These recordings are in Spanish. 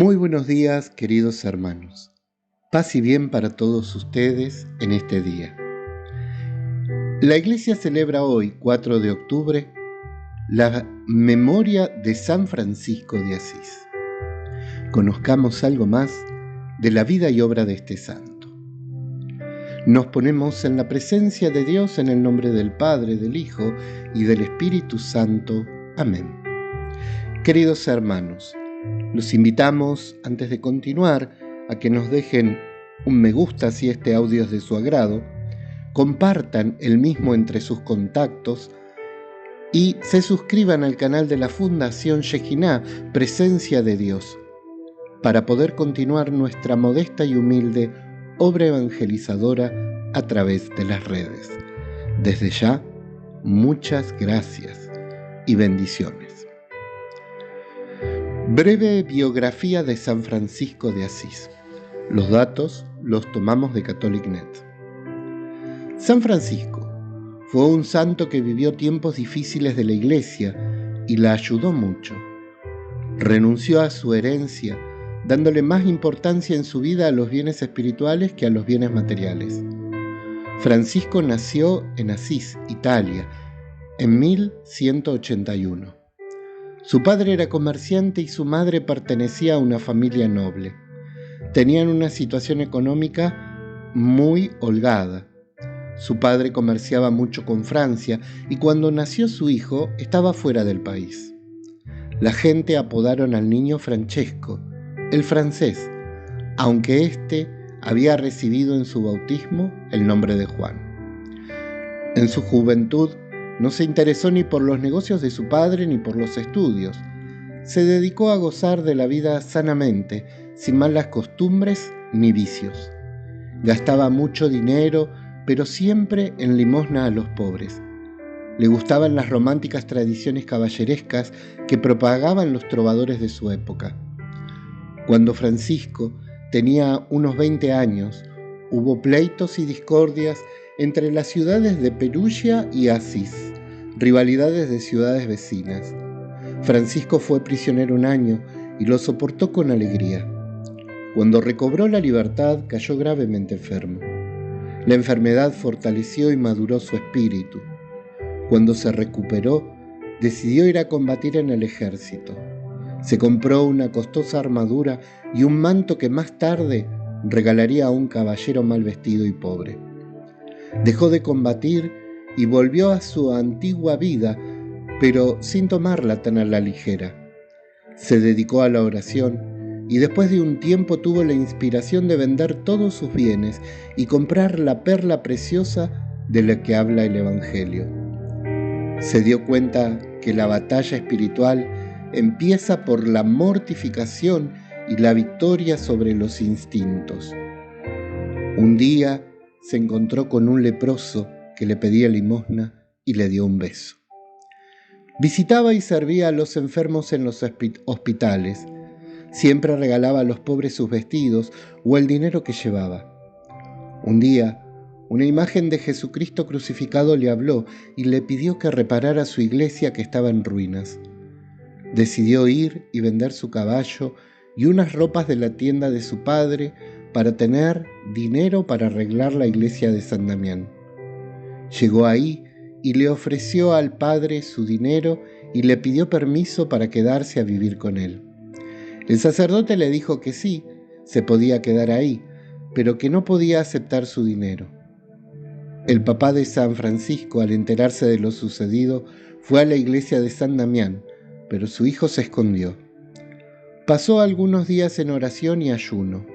Muy buenos días, queridos hermanos. Paz y bien para todos ustedes en este día. La Iglesia celebra hoy, 4 de octubre, la memoria de San Francisco de Asís. Conozcamos algo más de la vida y obra de este santo. Nos ponemos en la presencia de Dios en el nombre del Padre, del Hijo y del Espíritu Santo. Amén. Queridos hermanos, los invitamos, antes de continuar, a que nos dejen un me gusta si este audio es de su agrado, compartan el mismo entre sus contactos y se suscriban al canal de la Fundación Shekinah, Presencia de Dios, para poder continuar nuestra modesta y humilde obra evangelizadora a través de las redes. Desde ya, muchas gracias y bendiciones. Breve biografía de San Francisco de Asís. Los datos los tomamos de CatholicNet. San Francisco fue un santo que vivió tiempos difíciles de la Iglesia y la ayudó mucho. Renunció a su herencia, dándole más importancia en su vida a los bienes espirituales que a los bienes materiales. Francisco nació en Asís, Italia, en 1181. Su padre era comerciante y su madre pertenecía a una familia noble. Tenían una situación económica muy holgada. Su padre comerciaba mucho con Francia y cuando nació su hijo estaba fuera del país. La gente apodaron al niño Francesco, el francés, aunque éste había recibido en su bautismo el nombre de Juan. En su juventud no se interesó ni por los negocios de su padre ni por los estudios. Se dedicó a gozar de la vida sanamente, sin malas costumbres ni vicios. Gastaba mucho dinero, pero siempre en limosna a los pobres. Le gustaban las románticas tradiciones caballerescas que propagaban los trovadores de su época. Cuando Francisco tenía unos 20 años, hubo pleitos y discordias entre las ciudades de Perugia y Asís, rivalidades de ciudades vecinas. Francisco fue prisionero un año y lo soportó con alegría. Cuando recobró la libertad, cayó gravemente enfermo. La enfermedad fortaleció y maduró su espíritu. Cuando se recuperó, decidió ir a combatir en el ejército. Se compró una costosa armadura y un manto que más tarde regalaría a un caballero mal vestido y pobre. Dejó de combatir y volvió a su antigua vida, pero sin tomarla tan a la ligera. Se dedicó a la oración y después de un tiempo tuvo la inspiración de vender todos sus bienes y comprar la perla preciosa de la que habla el Evangelio. Se dio cuenta que la batalla espiritual empieza por la mortificación y la victoria sobre los instintos. Un día se encontró con un leproso que le pedía limosna y le dio un beso. Visitaba y servía a los enfermos en los hospitales. Siempre regalaba a los pobres sus vestidos o el dinero que llevaba. Un día, una imagen de Jesucristo crucificado le habló y le pidió que reparara su iglesia que estaba en ruinas. Decidió ir y vender su caballo y unas ropas de la tienda de su padre para tener dinero para arreglar la iglesia de San Damián. Llegó ahí y le ofreció al padre su dinero y le pidió permiso para quedarse a vivir con él. El sacerdote le dijo que sí, se podía quedar ahí, pero que no podía aceptar su dinero. El papá de San Francisco, al enterarse de lo sucedido, fue a la iglesia de San Damián, pero su hijo se escondió. Pasó algunos días en oración y ayuno.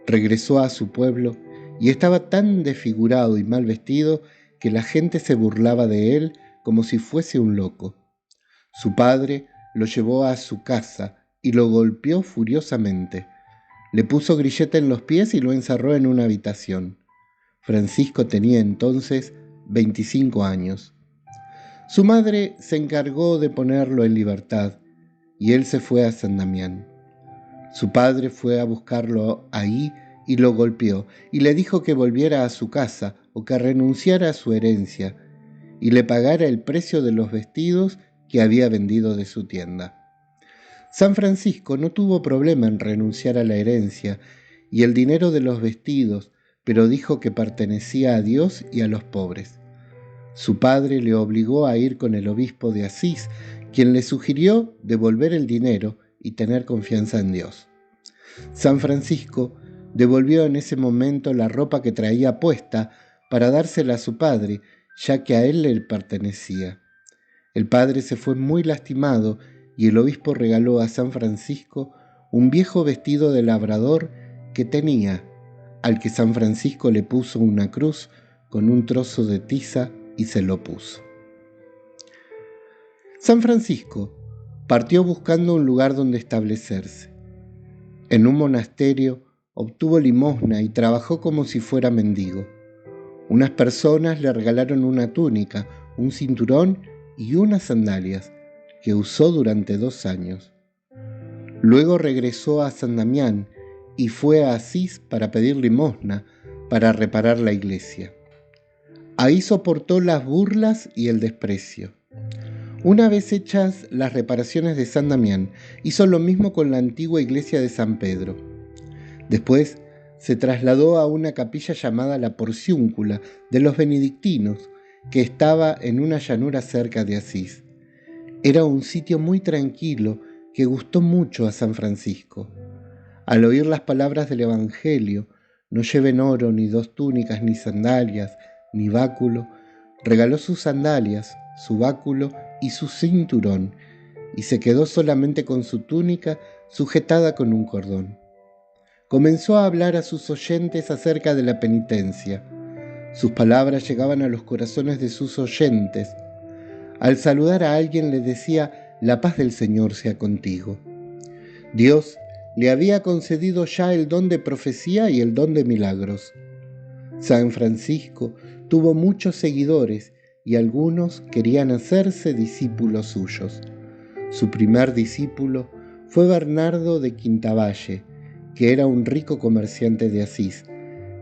Regresó a su pueblo y estaba tan desfigurado y mal vestido que la gente se burlaba de él como si fuese un loco. Su padre lo llevó a su casa y lo golpeó furiosamente. Le puso grillete en los pies y lo encerró en una habitación. Francisco tenía entonces 25 años. Su madre se encargó de ponerlo en libertad y él se fue a San Damián. Su padre fue a buscarlo ahí y lo golpeó y le dijo que volviera a su casa o que renunciara a su herencia y le pagara el precio de los vestidos que había vendido de su tienda. San Francisco no tuvo problema en renunciar a la herencia y el dinero de los vestidos, pero dijo que pertenecía a Dios y a los pobres. Su padre le obligó a ir con el obispo de Asís, quien le sugirió devolver el dinero y tener confianza en Dios. San Francisco devolvió en ese momento la ropa que traía puesta para dársela a su padre, ya que a él le pertenecía. El padre se fue muy lastimado y el obispo regaló a San Francisco un viejo vestido de labrador que tenía, al que San Francisco le puso una cruz con un trozo de tiza y se lo puso. San Francisco partió buscando un lugar donde establecerse. En un monasterio obtuvo limosna y trabajó como si fuera mendigo. Unas personas le regalaron una túnica, un cinturón y unas sandalias que usó durante 2 años. Luego regresó a San Damián y fue a Asís para pedir limosna para reparar la iglesia. Ahí soportó las burlas y el desprecio. Una vez hechas las reparaciones de San Damián, hizo lo mismo con la antigua iglesia de San Pedro. Después se trasladó a una capilla llamada la Porciúncula de los benedictinos, que estaba en una llanura cerca de Asís. Era un sitio muy tranquilo que gustó mucho a San Francisco. Al oír las palabras del Evangelio, no lleven oro, ni 2 túnicas, ni sandalias, ni báculo, regaló sus sandalias, su báculo y su cinturón, y se quedó solamente con su túnica sujetada con un cordón. Comenzó a hablar a sus oyentes acerca de la penitencia. Sus palabras llegaban a los corazones de sus oyentes. Al saludar a alguien le decía: «La paz del Señor sea contigo». Dios le había concedido ya el don de profecía y el don de milagros. San Francisco tuvo muchos seguidores y algunos querían hacerse discípulos suyos. Su primer discípulo fue Bernardo de Quintavalle, que era un rico comerciante de Asís,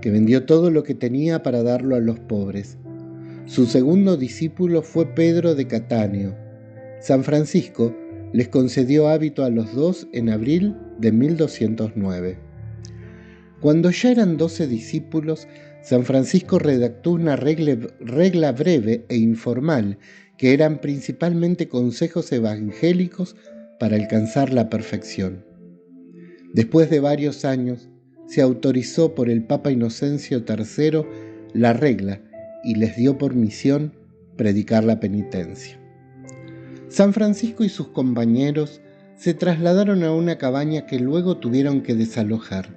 que vendió todo lo que tenía para darlo a los pobres. Su segundo discípulo fue Pedro de Catáneo. San Francisco les concedió hábito a los 2 en abril de 1209. Cuando ya eran 12 discípulos, San Francisco redactó una regla breve e informal, que eran principalmente consejos evangélicos para alcanzar la perfección. Después de varios años, se autorizó por el Papa Inocencio III la regla y les dio por misión predicar la penitencia. San Francisco y sus compañeros se trasladaron a una cabaña que luego tuvieron que desalojar.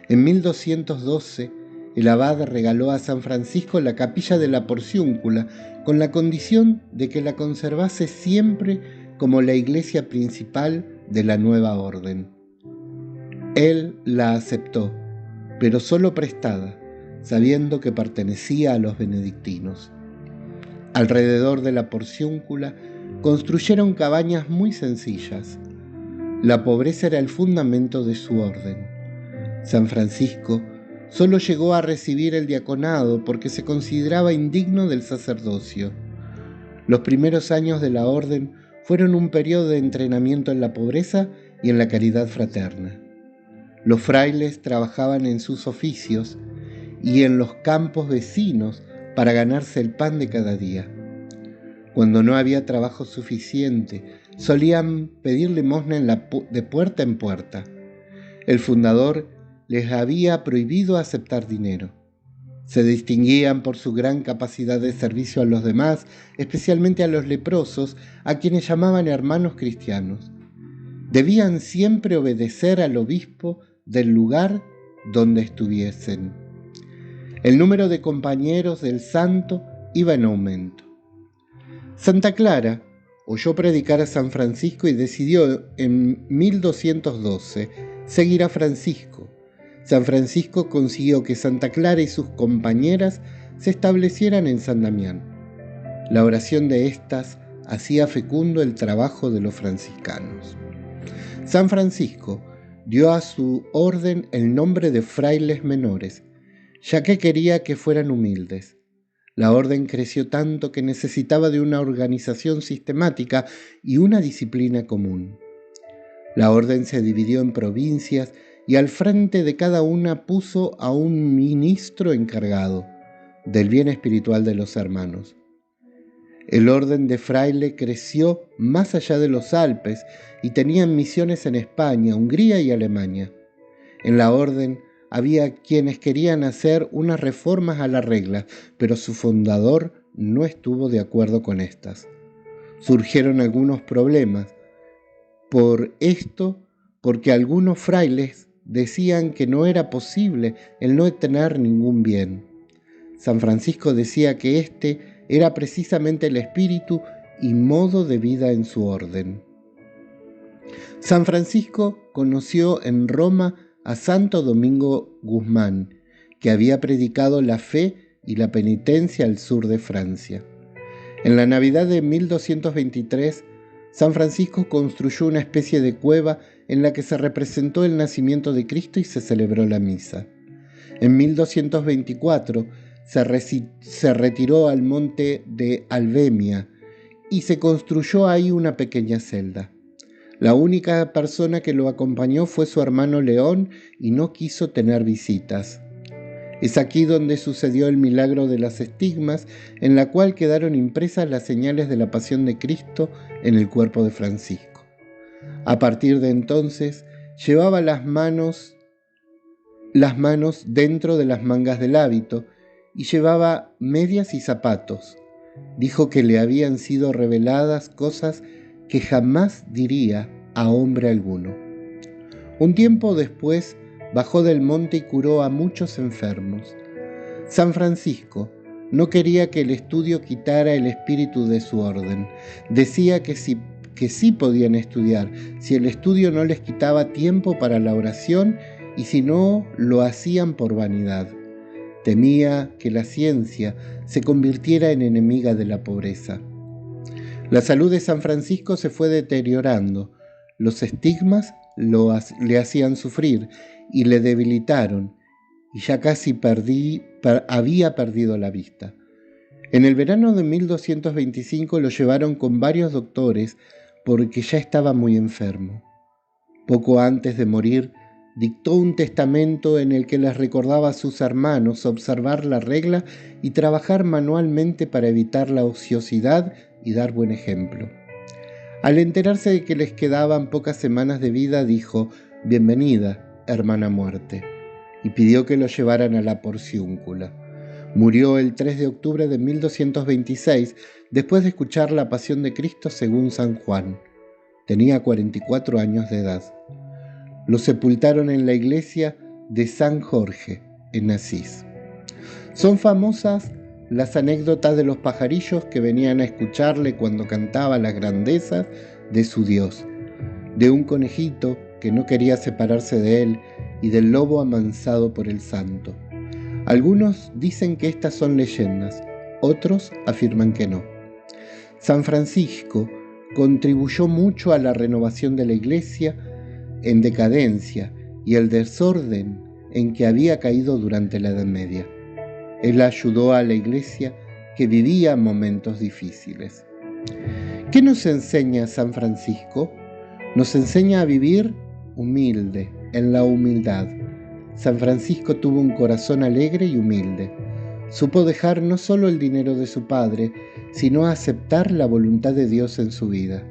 En 1212, el abad regaló a San Francisco la capilla de la Porciúncula con la condición de que la conservase siempre como la iglesia principal de la nueva orden. Él la aceptó, pero solo prestada, sabiendo que pertenecía a los benedictinos. Alrededor de la Porciúncula construyeron cabañas muy sencillas. La pobreza era el fundamento de su orden. San Francisco solo llegó a recibir el diaconado porque se consideraba indigno del sacerdocio. Los primeros años de la orden fueron un periodo de entrenamiento en la pobreza y en la caridad fraterna. Los frailes trabajaban en sus oficios y en los campos vecinos para ganarse el pan de cada día. Cuando no había trabajo suficiente, solían pedir limosna de puerta en puerta. El fundador les había prohibido aceptar dinero. Se distinguían por su gran capacidad de servicio a los demás, especialmente a los leprosos, a quienes llamaban hermanos cristianos. Debían siempre obedecer al obispo del lugar donde estuviesen. El número de compañeros del santo iba en aumento. Santa Clara oyó predicar a San Francisco y decidió en 1212 seguir a Francisco. San Francisco consiguió que Santa Clara y sus compañeras se establecieran en San Damián. La oración de éstas hacía fecundo el trabajo de los franciscanos. San Francisco dio a su orden el nombre de frailes menores, ya que quería que fueran humildes. La orden creció tanto que necesitaba de una organización sistemática y una disciplina común. La orden se dividió en provincias y al frente de cada una puso a un ministro encargado del bien espiritual de los hermanos. El orden de fraile creció más allá de los Alpes y tenían misiones en España, Hungría y Alemania. En la orden había quienes querían hacer unas reformas a la regla, pero su fundador no estuvo de acuerdo con estas. Surgieron algunos problemas. Por esto, porque algunos frailes decían que no era posible el no tener ningún bien. San Francisco decía que este era precisamente el espíritu y modo de vida en su orden. San Francisco conoció en Roma a Santo Domingo Guzmán, que había predicado la fe y la penitencia al sur de Francia. En la Navidad de 1223, San Francisco construyó una especie de cueva en la que se representó el nacimiento de Cristo y se celebró la misa. En 1224 se retiró al monte de Alvemia y se construyó ahí una pequeña celda. La única persona que lo acompañó fue su hermano León y no quiso tener visitas. Es aquí donde sucedió el milagro de las estigmas, en la cual quedaron impresas las señales de la pasión de Cristo en el cuerpo de Francisco. A partir de entonces, llevaba las manos dentro de las mangas del hábito y llevaba medias y zapatos. Dijo que le habían sido reveladas cosas que jamás diría a hombre alguno. Un tiempo después, bajó del monte y curó a muchos enfermos. San Francisco no quería que el estudio quitara el espíritu de su orden. Decía que sí podían estudiar, si el estudio no les quitaba tiempo para la oración y si no lo hacían por vanidad. Temía que la ciencia se convirtiera en enemiga de la pobreza. La salud de San Francisco se fue deteriorando. Los estigmas le hacían sufrir y le debilitaron, y ya casi había perdido la vista. En el verano de 1225 lo llevaron con varios doctores porque ya estaba muy enfermo. Poco antes de morir, dictó un testamento en el que les recordaba a sus hermanos observar la regla y trabajar manualmente para evitar la ociosidad y dar buen ejemplo. Al enterarse de que les quedaban pocas semanas de vida, dijo: «Bienvenida, hermana muerte», y pidió que lo llevaran a la Porciúncula. Murió el 3 de octubre de 1226, después de escuchar la Pasión de Cristo según San Juan. Tenía 44 años de edad. Lo sepultaron en la iglesia de San Jorge, en Asís. Son famosas las anécdotas de los pajarillos que venían a escucharle cuando cantaba las grandezas de su Dios, de un conejito que no quería separarse de él y del lobo amansado por el santo. Algunos dicen que estas son leyendas, otros afirman que no. San Francisco contribuyó mucho a la renovación de la iglesia en decadencia y el desorden en que había caído durante la Edad Media. Él ayudó a la iglesia que vivía momentos difíciles. ¿Qué nos enseña San Francisco? Nos enseña a vivir humilde, en la humildad. San Francisco tuvo un corazón alegre y humilde. Supo dejar no solo el dinero de su padre, sino aceptar la voluntad de Dios en su vida.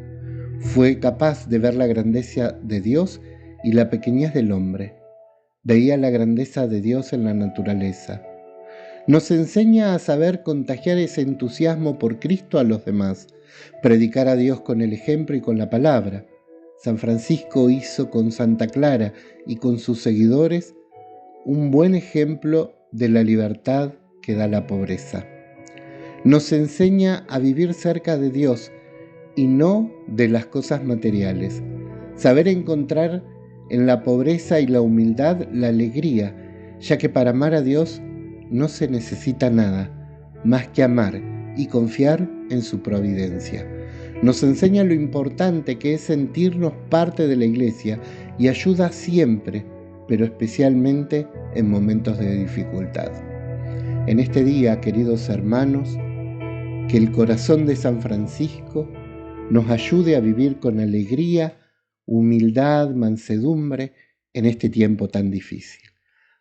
Fue capaz de ver la grandeza de Dios y la pequeñez del hombre. Veía la grandeza de Dios en la naturaleza. Nos enseña a saber contagiar ese entusiasmo por Cristo a los demás, predicar a Dios con el ejemplo y con la palabra. San Francisco hizo con Santa Clara y con sus seguidores un buen ejemplo de la libertad que da la pobreza. Nos enseña a vivir cerca de Dios y no de las cosas materiales. Saber encontrar en la pobreza y la humildad la alegría, ya que para amar a Dios no se necesita nada más que amar y confiar en su providencia. Nos enseña lo importante que es sentirnos parte de la iglesia y ayuda siempre, pero especialmente en momentos de dificultad. En este día, queridos hermanos, que el corazón de San Francisco nos ayude a vivir con alegría humildad, mansedumbre en este tiempo tan difícil.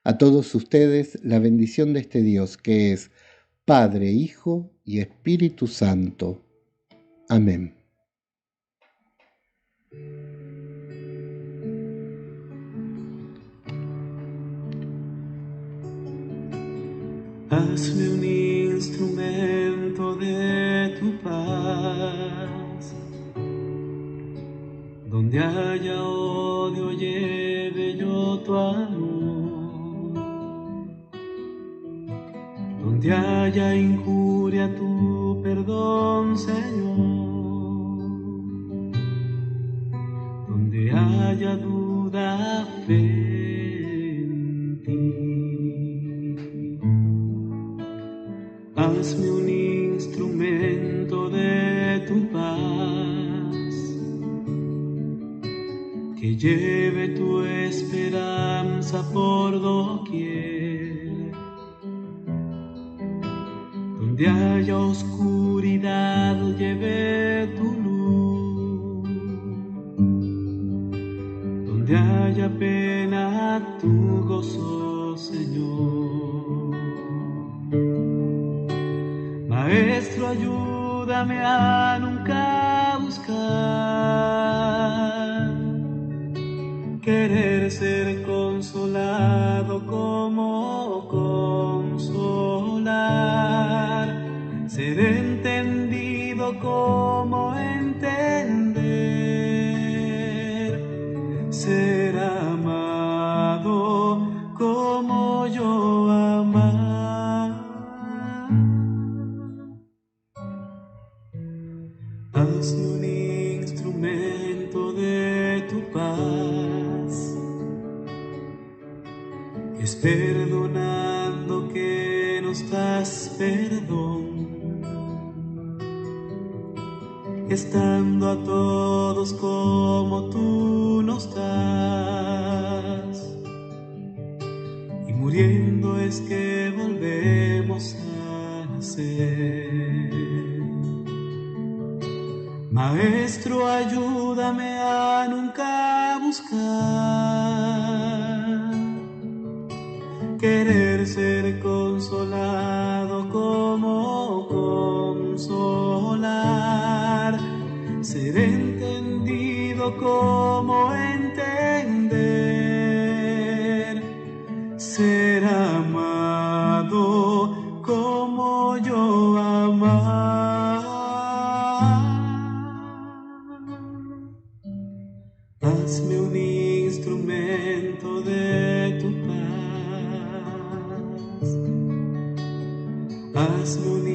A todos ustedes la bendición de este Dios que es Padre, Hijo y Espíritu Santo. Amén. Hazme un instrumento de tu paz. Donde haya odio, lleve yo tu amor. Donde haya injuria, tu perdón, Señor. Donde haya duda, fe en ti. Hazme un instrumento de tu paz, que lleve tu esperanza por doquier. Donde haya oscuridad, lleve tu luz. Donde haya pena, tu gozo, Señor. Maestro, ayúdame a nunca buscar querer ser consolado como consolar, ser entendido como entender, ser amado como yo amar. Hazme un instrumento de tu paz, es perdonando que nos das perdón, estando a todos como tú nos das, y muriendo es que volvemos a nacer. Maestro, ayúdame a nunca buscar querer ser consolado como consolar, ser entendido como entender, ser amado como yo amar. Hazme un instrumento de tu paz. Hazme un